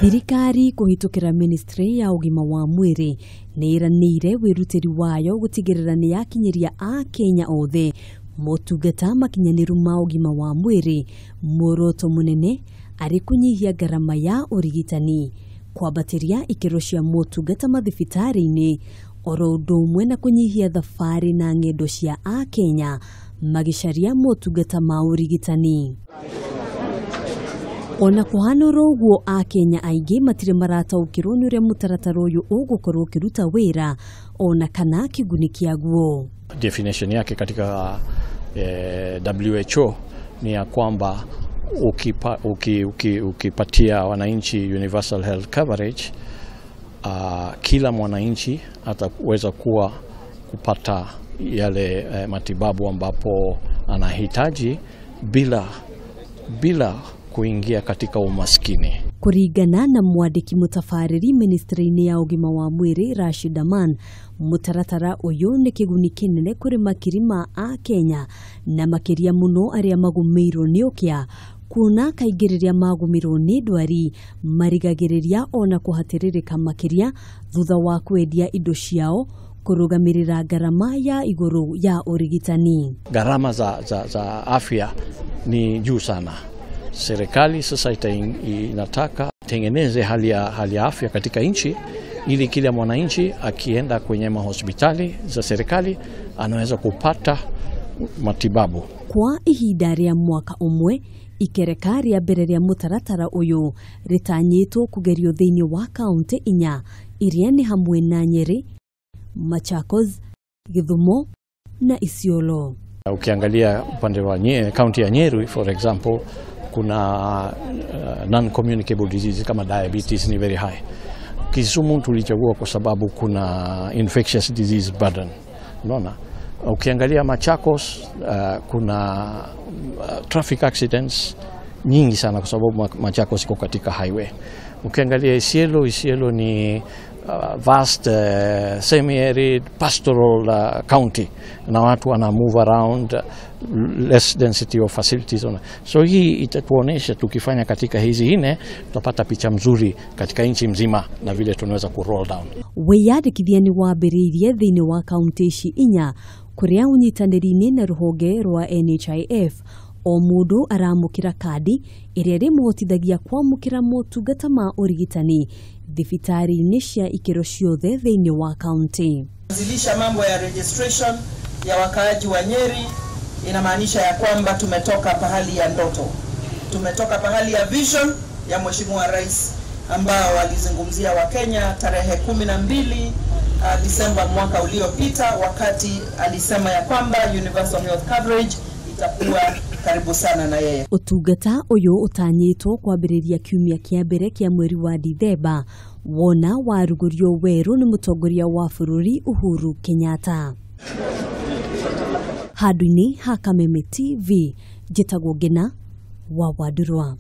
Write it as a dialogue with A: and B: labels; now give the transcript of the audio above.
A: Thirikari kuhitukira ministry ya ugima wa mwiri niranire wirutiri wayo gutigirira ni yakinyiria a Kenya othe motungata makinyaniru ma ugima wa mwiri. Muoroto munene ari kunyihia garama ya urigitani, kwambatiria ikiro cia motungata mathibitari-ini, oro undu umwe na kunyihia thabari na ngendo cia a Kenya magicaria motungata ma urigitani. Ona kuhanura uguo a Kenya aingi matire marataukirwo ni uria mutaratara uyu ugukorwo ukiruta wira ona kana kiguni kiaguo.
B: Definition yake katika WHO ni ya kwamba ukipatia wananchi universal health coverage, kila mwananchi ataweza kupata yale matibabu ambapo anahitaji bila kuingia katika umaskini.
A: Kurigana na mwandiki mutafariri ministry-ini ya ugima wa mwiri Rashid Aman, mutaratara uyu ni kiguni kinene kuri makiri ma a Kenya na makiria muno aria magumirwo ni ukia, kuna kaigiriria magumirwo ni ndwari marigagiriria ona kuhatiririka makiria thutha wa kwendia indo ciao kurugamirira garama ya iguru ya urigitani.
B: Garama za afya ni juu sana. Serikali sasa inataka tengeneze hali ya afya katika nchi, ili kila mwananchi akienda kwenye mahospitali za serikali anaweza kupata matibabu.
A: Kwa ihinda ria mwaka umwe, ikereka ria mbere ria mutaratara uyu ritanyitwo kugerio thiini wa kaunti 4 iria ni hamwe na Nyeri, Machakos, Githumo na Isiolo.
B: Ukiangalia upande wa kaunti ya Nyeri for example, kuna non-communicable diseases kama diabetes ni very high. Kisumu tulichagua kwa sababu kuna infectious disease burden. Unaona? Ukiangalia Machakos kuna traffic accidents nyingi sana kwa sababu Machakos iko katika highway. Ukiangalia Isiolo ni vast semi-arid pastoral county na watu wana move around, less density of facilities. So hii itatuonesha tukifanya katika hizi 4 tutapata picha mzuri katika nchi mzima na vile tunaweza ku roll down.
A: Weyandikithia ni wambiriirie thiini wa kaunti ici 4 kuria unyitaniri-ini na ruhonge rwa NHIF o mundu aramukira kadi iria rimuhotithagia kwamukira motungata ma urigitani thibitari-ini cia ikiro ciothe thiini wa kaunti.
C: Kuanzilisha mambo ya registration ya wakaaji wa Nyeri inamaanisha ya kwamba tumetoka pahali ya ndoto, tumetoka pahali ya vision ya Mheshimiwa Rais ambao alizungumzia Wakenya tarehe 12 Disemba mwaka uliopita, wakati alisema ya kwamba universal health coverage itakuwa karibu sana na yeye.
A: Utungata uyu utanyitwo kwambiriria kiumia kia mbere kia mweri wa Dithemba, wona warugurio weru ni mutongoria wa bururi Uhuru Kenyatta. Handũ-inĩ ha Kameme TV, njĩtagwo Ngina wa Wadurwa.